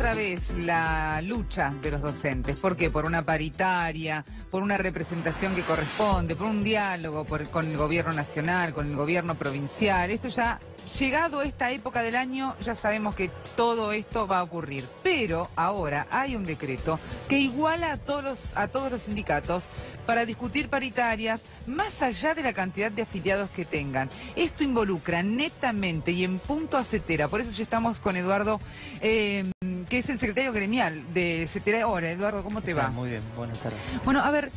otra vez la lucha de los docentes. ¿Por qué? Por una paritaria, por una representación que corresponde, por un diálogo con el gobierno nacional, con el gobierno provincial. Esto ya, llegado esta época del año, ya sabemos que todo esto va a ocurrir. Pero ahora hay un decreto que iguala a todos los sindicatos para discutir paritarias más allá de la cantidad de afiliados que tengan. Esto involucra netamente y en punto a CETERA. Por eso ya estamos con Eduardo, que es el secretario gremial de CETERA. Hola, Eduardo, ¿cómo te va? Muy bien, buenas tardes. Bueno, a ver,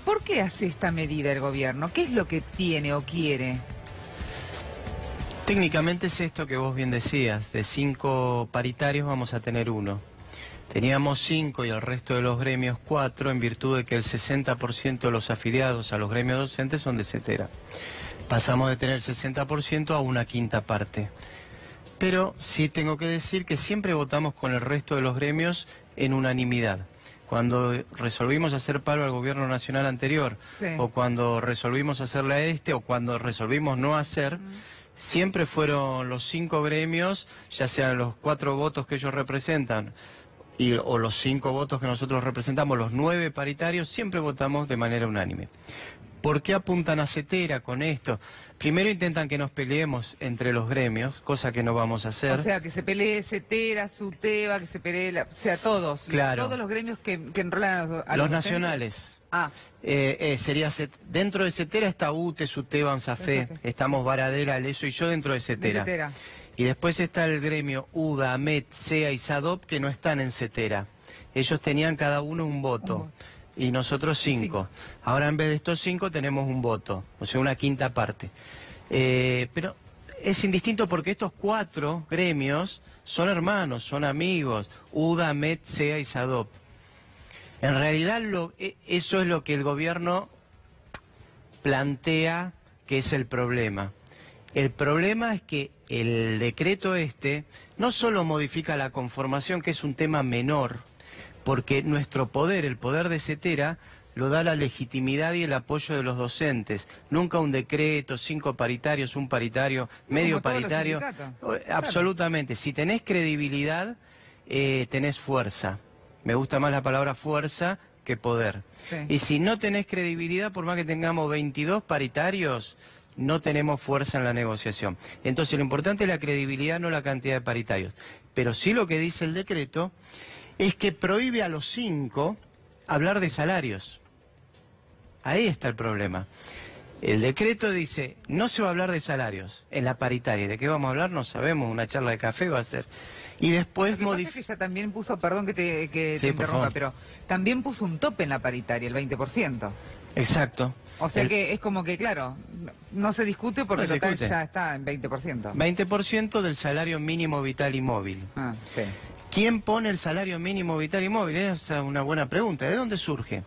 ¿por qué hace esta medida el gobierno? ¿Qué es lo que tiene o quiere? Técnicamente es esto que vos bien decías, de 5 paritarios vamos a tener 1. Teníamos 5 y el resto de los gremios 4 en virtud de que el 60% de los afiliados a los gremios docentes son de CETERA. Pasamos de tener 60% a una quinta parte. Pero sí tengo que decir que siempre votamos con el resto de los gremios en unanimidad. Cuando resolvimos hacer paro al gobierno nacional anterior, sí, o cuando resolvimos hacerle a este, o cuando resolvimos no hacer, siempre fueron los 5 gremios, ya sean los 4 votos que ellos representan, o los 5 votos que nosotros representamos, los 9 paritarios, siempre votamos de manera unánime. ¿Por qué apuntan a CETERA con esto? Primero intentan que nos peleemos entre los gremios, cosa que no vamos a hacer. O sea, que se pelee CETERA, SUTEBA, que se pelee, o sea, todos. Claro. Todos los gremios que enrolan a los nacionales. Sería dentro de CETERA está UTE, SUTEBA, ANSAFE, estamos Varadera, Leso y yo dentro de CETERA. Y después está el gremio UDA, AMET, SEA y SADOP que no están en CETERA. Ellos tenían cada uno un voto. Y nosotros 5. Ahora en vez de estos 5 tenemos un voto, o sea, una quinta parte. Pero es indistinto porque estos 4 gremios son hermanos, son amigos, UDA, MET, SEA y SADOP. En realidad eso es lo que el gobierno plantea que es el problema. El problema es que el decreto no solo modifica la conformación, que es un tema menor, porque nuestro poder, el poder de CETERA, lo da la legitimidad y el apoyo de los docentes. Nunca un decreto, 5 paritarios, un paritario, medio paritario. Absolutamente. Si tenés credibilidad, tenés fuerza. Me gusta más la palabra fuerza que poder. Sí. Y si no tenés credibilidad, por más que tengamos 22 paritarios, no tenemos fuerza en la negociación. Entonces lo importante es la credibilidad, no la cantidad de paritarios. Pero sí lo que dice el decreto es que prohíbe a los 5 hablar de salarios. Ahí está el problema. El decreto dice, no se va a hablar de salarios en la paritaria. ¿De qué vamos a hablar? No sabemos, una charla de café va a ser. Y después modifica. Que ya también puso, perdón que te interrumpa, pero también puso un tope en la paritaria, el 20%. Exacto. O sea que es como que, claro, no se discute porque total ya está en 20%. 20% del salario mínimo vital y móvil. Sí. ¿Quién pone el salario mínimo vital y móvil? Esa es una buena pregunta. ¿De dónde surge?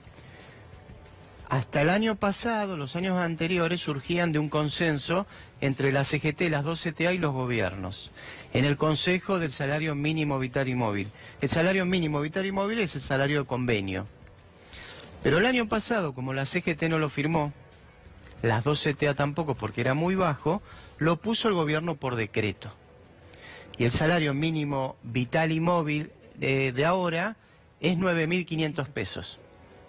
Hasta el año pasado, los años anteriores, surgían de un consenso entre la CGT, las 2 CTA y los gobiernos, en el Consejo del Salario Mínimo Vital y Móvil. El salario mínimo vital y móvil es el salario de convenio. Pero el año pasado, como la CGT no lo firmó, las 2 CTA tampoco porque era muy bajo, lo puso el gobierno por decreto. Y el salario mínimo vital y móvil de ahora es 9.500 pesos.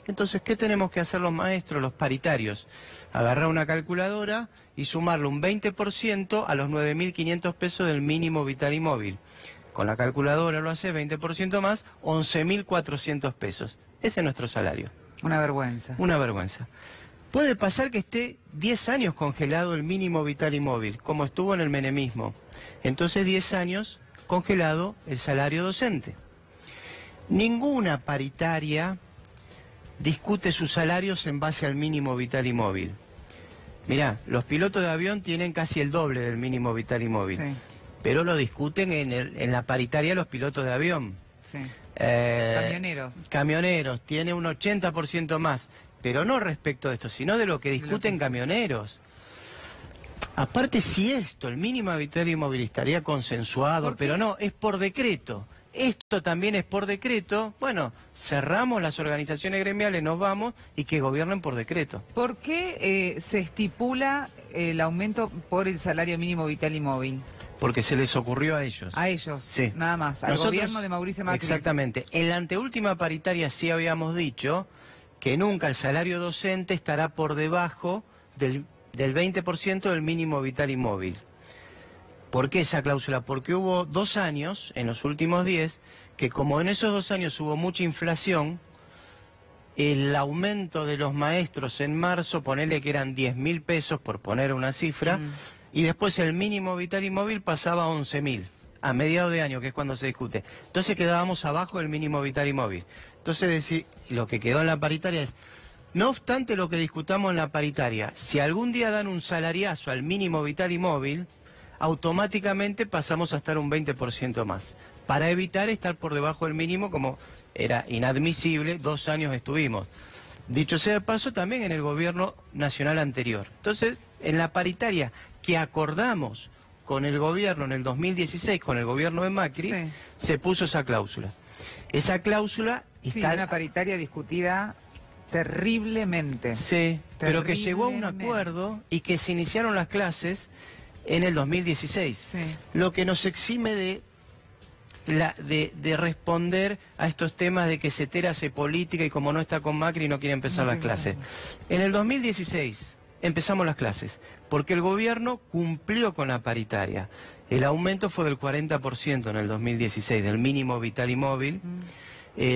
Entonces, ¿qué tenemos que hacer los maestros, los paritarios? Agarrar una calculadora y sumarle un 20% a los 9.500 pesos del mínimo vital y móvil. Con la calculadora lo hace 20% más, 11.400 pesos. Ese es nuestro salario. Una vergüenza. Una vergüenza. Puede pasar que esté 10 años congelado el mínimo vital y móvil, como estuvo en el menemismo. Entonces 10 años congelado el salario docente. Ninguna paritaria discute sus salarios en base al mínimo vital y móvil. Mirá, los pilotos de avión tienen casi el doble del mínimo vital y móvil, sí, pero lo discuten en la paritaria los pilotos de avión. Sí. Camioneros. Camioneros, tiene un 80% más, pero no respecto de esto, sino de lo que discuten camioneros. Aparte, si el mínimo vital y móvil estaría consensuado, pero no, es por decreto. Esto también es por decreto. Bueno, cerramos las organizaciones gremiales, nos vamos y que gobiernen por decreto. ¿Por qué se estipula el aumento por el salario mínimo vital y móvil? Porque se les ocurrió a ellos. A ellos, sí. Nada más, al gobierno de Mauricio Macri. Exactamente. En la anteúltima paritaria sí habíamos dicho que nunca el salario docente estará por debajo del 20% del mínimo vital y móvil. ¿Por qué esa cláusula? Porque hubo 2 años, en los últimos 10, que como en esos 2 años hubo mucha inflación, el aumento de los maestros en marzo, ponele que eran 10.000 pesos, por poner una cifra, y después el mínimo vital y móvil pasaba a 11.000, a mediados de año, que es cuando se discute. Entonces quedábamos abajo del mínimo vital y móvil. Entonces lo que quedó en la paritaria es, no obstante lo que discutamos en la paritaria, si algún día dan un salariazo al mínimo vital y móvil, automáticamente pasamos a estar un 20% más, para evitar estar por debajo del mínimo, como era inadmisible, 2 años estuvimos. Dicho sea de paso, también en el gobierno nacional anterior. Entonces, en la paritaria que acordamos con el gobierno en el 2016, con el gobierno de Macri, sí, se puso esa cláusula. Esa cláusula está... Sí, una paritaria discutida terriblemente. Sí, pero que llegó a un acuerdo y que se iniciaron las clases en el 2016. Sí. Lo que nos exime de responder a estos temas de que Cetera hace política y como no está con Macri no quiere empezar las clases. En el 2016 empezamos las clases porque el gobierno cumplió con la paritaria. El aumento fue del 40% en el 2016 del mínimo vital y móvil.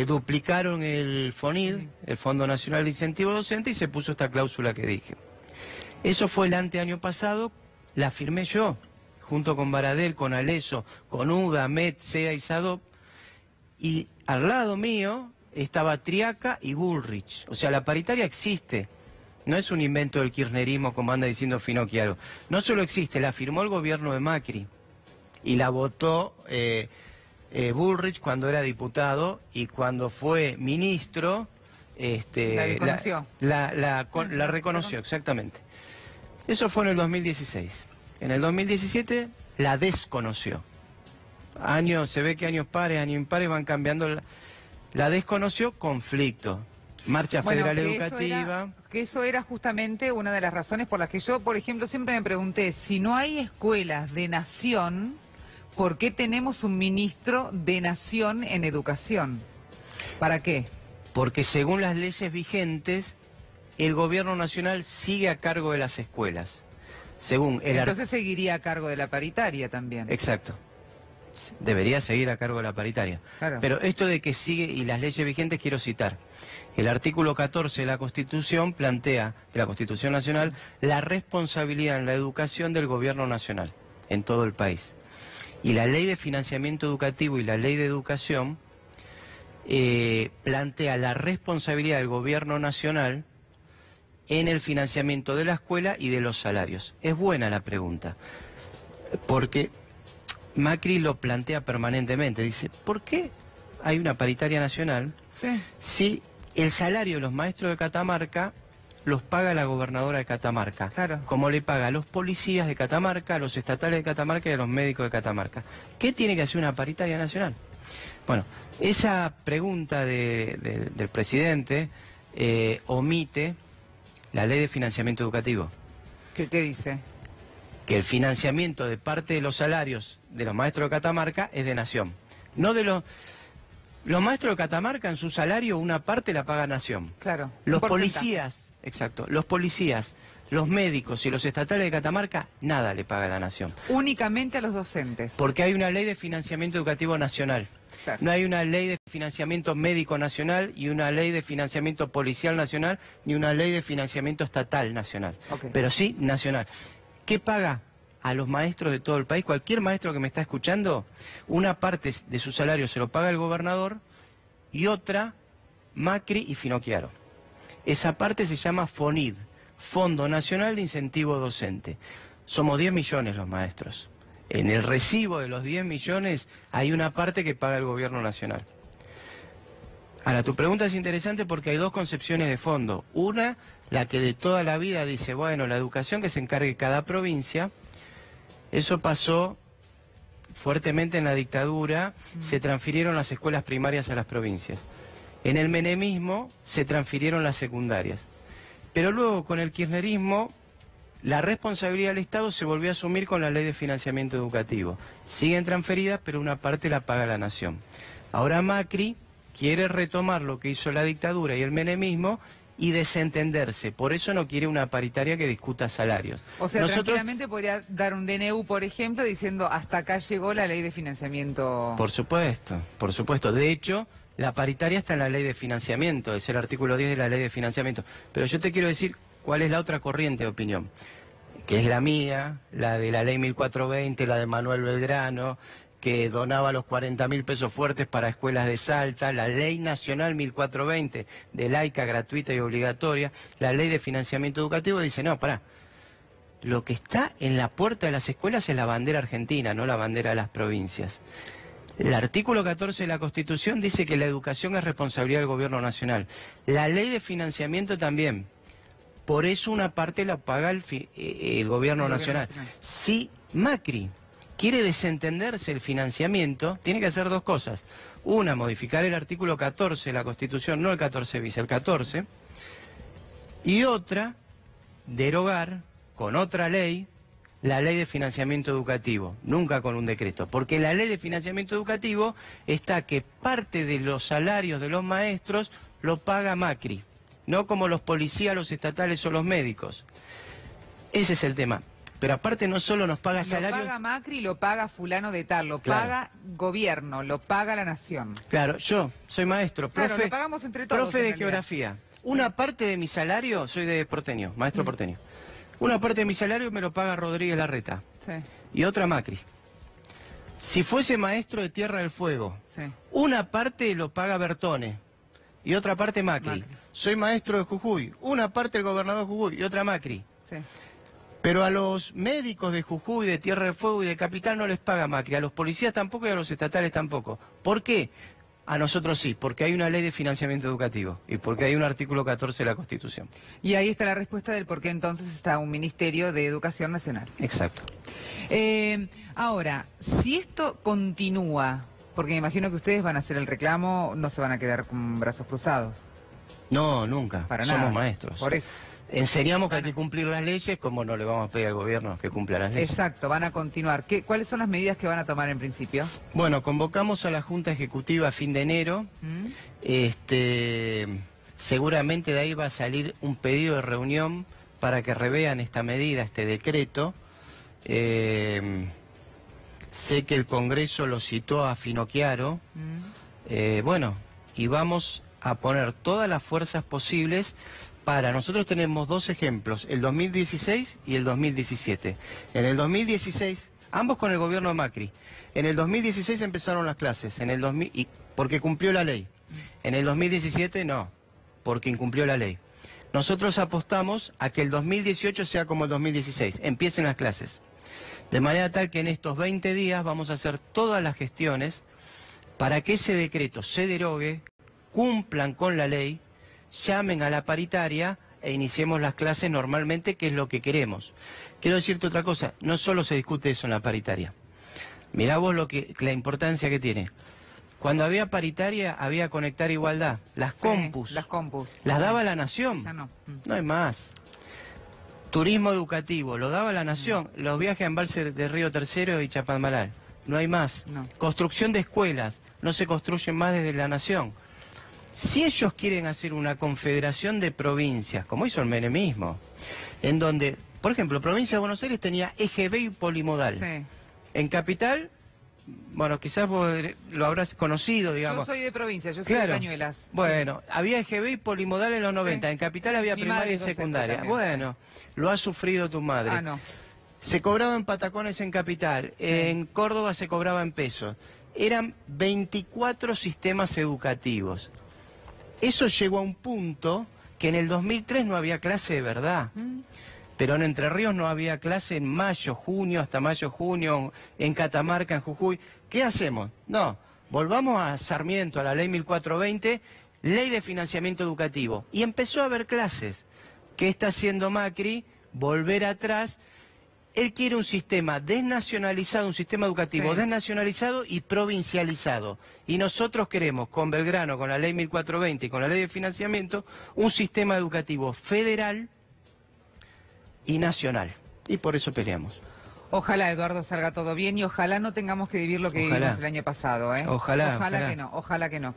Duplicaron el FONID, el Fondo Nacional de Incentivo Docente, y se puso esta cláusula que dije. Eso fue el anteaño pasado, la firmé yo, junto con Baradel, con Aleso, con UDA, MET, SEA y SADOP, y al lado mío estaba Triaca y Bullrich. O sea, la paritaria existe, no es un invento del kirchnerismo como anda diciendo Finocchiaro. No solo existe, la firmó el gobierno de Macri, y la votó Bullrich cuando era diputado, y cuando fue ministro, la reconoció. La reconoció, exactamente. Eso fue en el 2016. En el 2017 la desconoció. Se ve que años pares, años impares van cambiando. La desconoció, conflicto. Marcha Federal Educativa. Eso era justamente una de las razones por las que yo, por ejemplo, siempre me pregunté, si no hay escuelas de nación, ¿por qué tenemos un ministro de nación en educación? ¿Para qué? Porque según las leyes vigentes, el gobierno nacional sigue a cargo de las escuelas. Entonces seguiría a cargo de la paritaria también. Exacto. Debería seguir a cargo de la paritaria. Claro. Pero esto de que sigue, y las leyes vigentes, quiero citar. El artículo 14 de la Constitución plantea, de la Constitución Nacional, la responsabilidad en la educación del gobierno nacional, en todo el país. Y la Ley de Financiamiento Educativo y la Ley de Educación plantea la responsabilidad del gobierno nacional en el financiamiento de la escuela y de los salarios. Es buena la pregunta, porque Macri lo plantea permanentemente. Dice, ¿por qué hay una paritaria nacional si el salario de los maestros de Catamarca los paga la gobernadora de Catamarca? Claro. Como le paga a los policías de Catamarca, a los estatales de Catamarca y a los médicos de Catamarca. ¿Qué tiene que hacer una paritaria nacional? Bueno, esa pregunta del presidente omite la Ley de Financiamiento Educativo. ¿Qué dice? Que el financiamiento de parte de los salarios de los maestros de Catamarca es de nación. No de los maestros de Catamarca, en su salario una parte la paga nación. Claro. Los policías, exacto, los policías, los médicos y los estatales de Catamarca, nada le paga la nación. Únicamente a los docentes. Porque hay una ley de financiamiento educativo nacional. Claro. No hay una ley de financiamiento médico nacional y una ley de financiamiento policial nacional ni una ley de financiamiento estatal nacional. Okay. Pero sí nacional. ¿Qué paga a los maestros de todo el país? Cualquier maestro que me está escuchando, una parte de su salario se lo paga el gobernador y otra Macri y Finocchiaro. Esa parte se llama FONID, Fondo Nacional de Incentivo Docente. Somos 10 millones los maestros. En el recibo de los 10 millones hay una parte que paga el gobierno nacional. Ahora, tu pregunta es interesante porque hay 2 concepciones de fondo. Una, la que de toda la vida dice, bueno, la educación que se encargue cada provincia. Eso pasó fuertemente en la dictadura, se transfirieron las escuelas primarias a las provincias. En el menemismo se transfirieron las secundarias. Pero luego con el kirchnerismo la responsabilidad del Estado se volvió a asumir con la ley de financiamiento educativo. Siguen transferidas, pero una parte la paga la nación. Ahora Macri quiere retomar lo que hizo la dictadura y el menemismo y desentenderse. Por eso no quiere una paritaria que discuta salarios. O sea, tranquilamente podría dar un DNU, por ejemplo, diciendo hasta acá llegó la ley de financiamiento. Por supuesto, por supuesto. De hecho, la paritaria está en la ley de financiamiento, es el artículo 10 de la ley de financiamiento. Pero yo te quiero decir cuál es la otra corriente de opinión, que es la mía, la de la ley 1420, la de Manuel Belgrano, que donaba los 40.000 pesos fuertes para escuelas de Salta, la ley nacional 1420 de laica, gratuita y obligatoria, la ley de financiamiento educativo, dice, no, pará, lo que está en la puerta de las escuelas es la bandera argentina, no la bandera de las provincias. El artículo 14 de la Constitución dice que la educación es responsabilidad del gobierno nacional. La ley de financiamiento también. Por eso una parte la paga el gobierno nacional. Si Macri quiere desentenderse el financiamiento, tiene que hacer dos cosas. Una, modificar el artículo 14 de la Constitución, no el 14 bis, el 14. Y otra, derogar con otra ley la ley de financiamiento educativo, nunca con un decreto. Porque en la ley de financiamiento educativo está que parte de los salarios de los maestros lo paga Macri, no como los policías, los estatales o los médicos. Ese es el tema. Pero aparte no solo nos paga salarios... Lo paga Macri, lo paga fulano de tal, lo paga gobierno, lo paga la nación. Claro, yo soy maestro, claro, lo pagamos entre todos, profe de geografía. Una parte de mi salario, soy de porteño, maestro porteño. Una parte de mi salario me lo paga Rodríguez Larreta. Sí. Y otra Macri. Si fuese maestro de Tierra del Fuego, sí, una parte lo paga Bertone y otra parte Macri. Soy maestro de Jujuy, una parte el gobernador de Jujuy y otra Macri. Sí. Pero a los médicos de Jujuy, de Tierra del Fuego y de Capital no les paga Macri, a los policías tampoco y a los estatales tampoco. ¿Por qué? A nosotros sí, porque hay una ley de financiamiento educativo y porque hay un artículo 14 de la Constitución. Y ahí está la respuesta del por qué entonces está un Ministerio de Educación Nacional. Exacto. Ahora, si esto continúa, porque me imagino que ustedes van a hacer el reclamo, no se van a quedar con brazos cruzados. No, nunca. Para Somos nada. maestros. Por eso. Enseñamos que hay que cumplir las leyes, como no le vamos a pedir al gobierno que cumpla las leyes. Exacto, van a continuar. ¿Cuáles son las medidas que van a tomar en principio? Bueno, convocamos a la Junta Ejecutiva a fin de enero. Seguramente de ahí va a salir un pedido de reunión para que revean esta medida, este decreto. Sé que el Congreso lo citó a Finocchiaro. Bueno, y vamos a poner todas las fuerzas posibles. Nosotros tenemos dos ejemplos, el 2016 y el 2017. En el 2016, ambos con el gobierno de Macri. En el 2016 empezaron las clases, porque cumplió la ley. En el 2017 no, porque incumplió la ley. Nosotros apostamos a que el 2018 sea como el 2016, empiecen las clases. De manera tal que en estos 20 días vamos a hacer todas las gestiones para que ese decreto se derogue, cumplan con la ley, llamen a la paritaria e iniciemos las clases normalmente, que es lo que queremos. Quiero decirte otra cosa, no solo se discute eso en la paritaria. Mirá vos la importancia que tiene. Cuando había paritaria, había Conectar Igualdad. Las compus. Las compus. Las daba la nación. Ya no. No hay más. Turismo educativo, lo daba la nación. Los viajes a embalse de Río Tercero y Chapadmalal. No hay más. No. Construcción de escuelas. No se construyen más desde la nación. Si ellos quieren hacer una confederación de provincias, como hizo el menemismo, en donde, por ejemplo, provincia de Buenos Aires tenía eje B y polimodal. Sí. En Capital, bueno, quizás vos lo habrás conocido, digamos. Yo soy de provincia, yo soy de Cañuelas. Bueno, había eje B y polimodal en los 90. Sí. En Capital había primaria y secundaria. Bueno, lo ha sufrido tu madre. Ah, no. Se cobraba en patacones en Capital, en Córdoba se cobraba en pesos. Eran 24 sistemas educativos. Eso llegó a un punto que en el 2003 no había clase de verdad. Pero en Entre Ríos no había clase en mayo, junio, hasta mayo, junio, en Catamarca, en Jujuy. ¿Qué hacemos? No, volvamos a Sarmiento, a la ley 1420, ley de financiamiento educativo. Y empezó a haber clases. ¿Qué está haciendo Macri? Volver atrás. Él quiere un sistema desnacionalizado, un sistema educativo desnacionalizado y provincializado. Y nosotros queremos, con Belgrano, con la ley 1420 y con la ley de financiamiento, un sistema educativo federal y nacional. Y por eso peleamos. Ojalá, Eduardo, salga todo bien y ojalá no tengamos que vivir lo que vivimos el año pasado, ¿eh? Ojalá que no, ojalá que no.